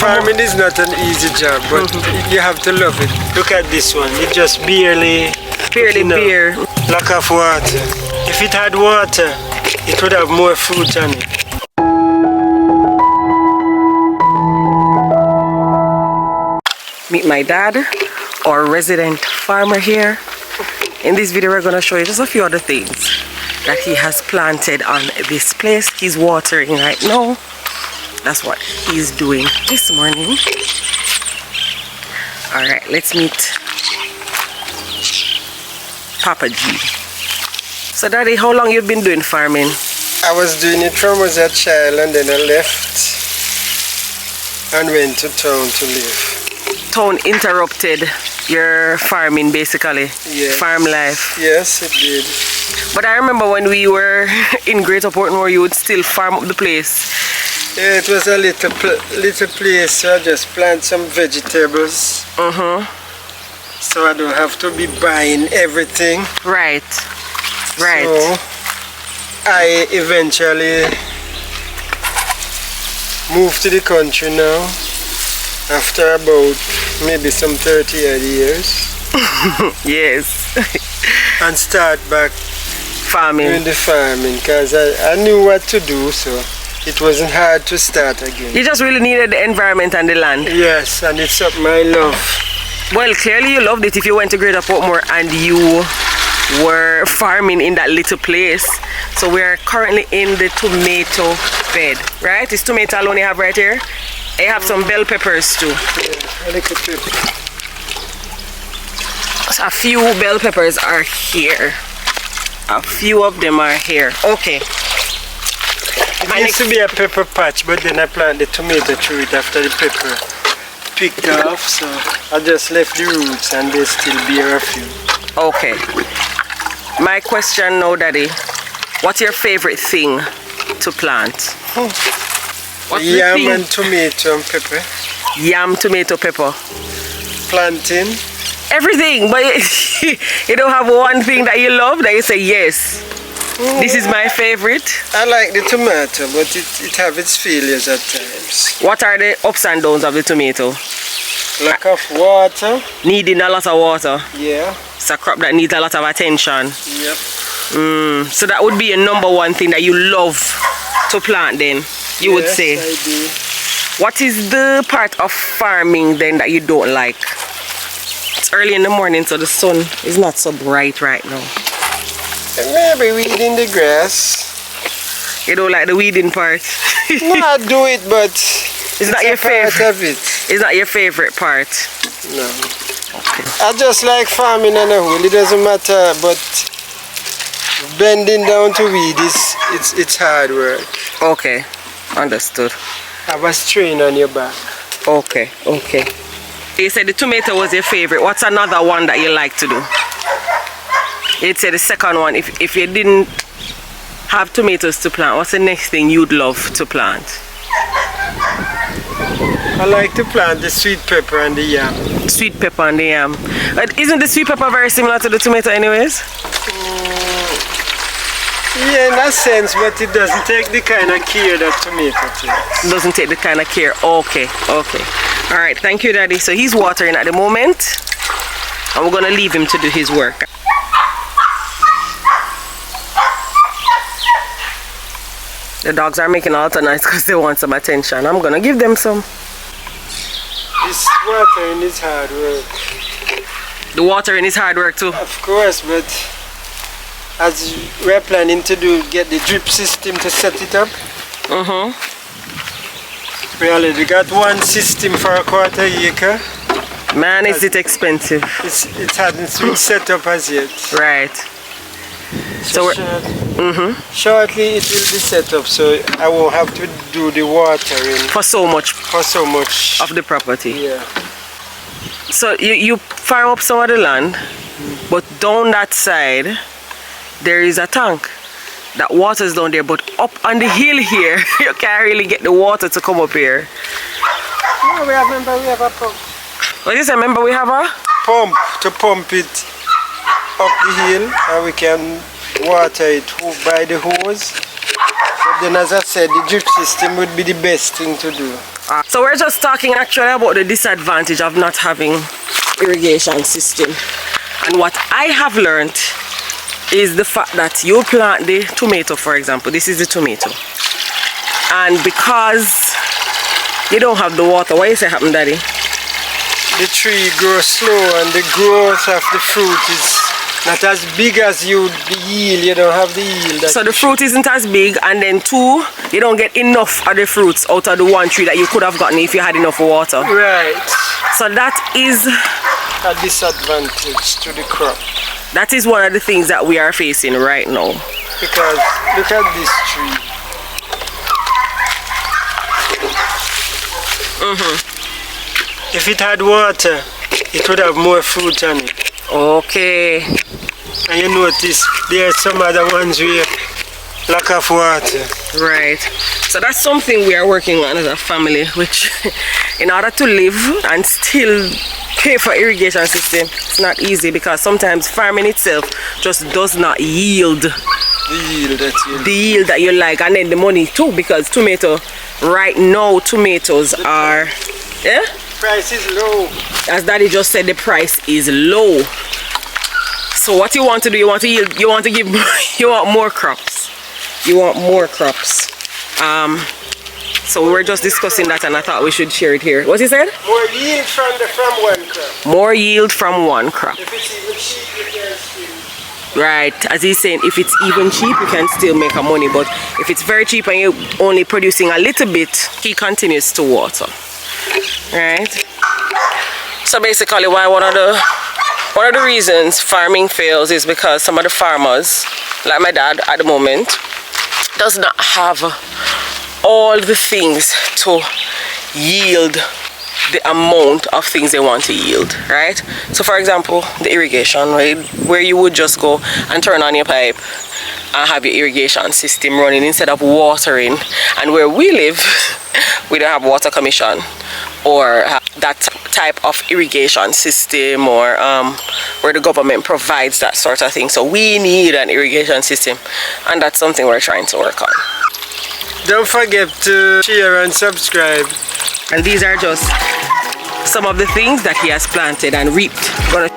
Farming is not an easy job, but you have to love it. Look at this one. It just barely bare. Lack of water. If it had water, it would have more fruit on it. Meet my dad, our resident farmer here. In this video, we're going to show you just a few other things that he has planted on this place. He's watering right now. That's what he's doing this morning. All right, let's meet Papa G. So Daddy, how long you been doing farming? I was doing it from I was a child, and then I left and went to town to live. Town interrupted your farming basically? Yes. Farm life? Yes, it did. But I remember when we were in Greater Portmore, you would still farm up the place. Yeah, it was a little place, so I just plant some vegetables. So I don't have to be buying everything. Right. Right. So I eventually moved to the country now after about maybe some 30 odd years. Yes. And start back farming. Doing the farming, because I knew what to do, so it wasn't hard to start again. You just really needed the environment and the land. Yes, and it's something I love. Well, clearly you loved it if you went to Greater Portmore and you were farming in that little place. So we're currently in the tomato bed, right? It's tomato alone you have right here. I have some bell peppers too. Yeah, a little pepper. So a few bell peppers are here. A few of them are here. Okay. It used to be a pepper patch, but then I planted the tomato through it after the pepper picked off. So I just left the roots and they still bear a few. Okay. My question now, Daddy. What's your favorite thing to plant? What's Yam and tomato and pepper. Yam, tomato, pepper. Planting. Everything, but you don't have one thing that you love that you say, yes, this is my favorite? I like the tomato, but it have its failures at times. What are the ups and downs of the tomato? Lack of water. Needing a lot of water. Yeah. It's a crop that needs a lot of attention. Yep. So that would be a number one thing that you love to plant then, you would say. I do. What is the part of farming then that you don't like? It's early in the morning, so the sun is not so bright right now. And maybe weeding the grass. You don't like the weeding part? No, I do it, but it's not your favorite. Part of it. It's not your favorite part. No. Okay. I just like farming on a whole. It doesn't matter, but bending down to weed it's hard work. Okay, understood. Have a strain on your back. Okay, okay. You said the tomato was your favorite. What's another one that you like to do? You'd say the second one, if you didn't have tomatoes to plant, what's the next thing you'd love to plant? I like to plant the sweet pepper and the yam. Sweet pepper and the yam. But isn't the sweet pepper very similar to the tomato anyways? Yeah, in a sense, but it doesn't take the kind of care that tomato takes. It doesn't take the kind of care. Okay, okay. All right, thank you, Daddy. So he's watering at the moment, and we're gonna leave him to do his work. The dogs are making a lot of noise because they want some attention. I'm gonna give them some. This watering is hard work. The watering is hard work too? Of course, but as we're planning to get the drip system to set it up. We already got one system for a quarter acre. Man, is it expensive? It hasn't been set up as yet. Right. So shortly it will be set up, so I won't have to do the watering for so much of the property. Yeah. So you farm up some of the land, but down that side there is a tank that waters down there, but up on the hill here you can't really get the water to come up here. No, we have a pump. What is it? Remember we have a pump to pump it up the hill, and we can water it by the hose. But then as I said, the drip system would be the best thing to do. So we're just talking actually about the disadvantage of not having irrigation system. And what I have learned is the fact that you plant the tomato, for example. This is the tomato. And because you don't have the water, what you say happen, Daddy? The tree grows slow and the growth of the fruit is not as big as the yield. You don't have the yield. So the fruit isn't as big, and then two, you don't get enough of the fruits out of the one tree that you could have gotten if you had enough water. Right. So that is a disadvantage to the crop. That is one of the things that we are facing right now. Because look at this tree. If it had water, it would have more fruit on it. Okay. And you notice there are some other ones where lack of water. Right. So that's something we are working on as a family, which in order to live and still pay for irrigation system, it's not easy because sometimes farming itself just does not yield The yield that you like, and then the money too, because tomato right now tomatoes are price is low. As Daddy just said, the price is low. So what you want to do, you want to yield, you want to give you want more crops. You want more crops. So we were just discussing that and I thought we should share it here. What he said? More yield from one crop. More yield from one crop. If it's even cheap, you can still. Right, as he's saying, if it's even cheap, you can still make a money. But if it's very cheap and you're only producing a little bit, he continues to water. Right? So basically, why one of the reasons farming fails is because some of the farmers, like my dad at the moment, does not have all the things to yield the amount of things they want to yield, right? So for example, the irrigation, right, where you would just go and turn on your pipe and have your irrigation system running instead of watering. And where we live, we don't have water commission or that type of irrigation system, or where the government provides that sort of thing. So we need an irrigation system, and that's something we're trying to work on. Don't forget to share and subscribe. And these are just some of the things that he has planted and reaped. I'm gonna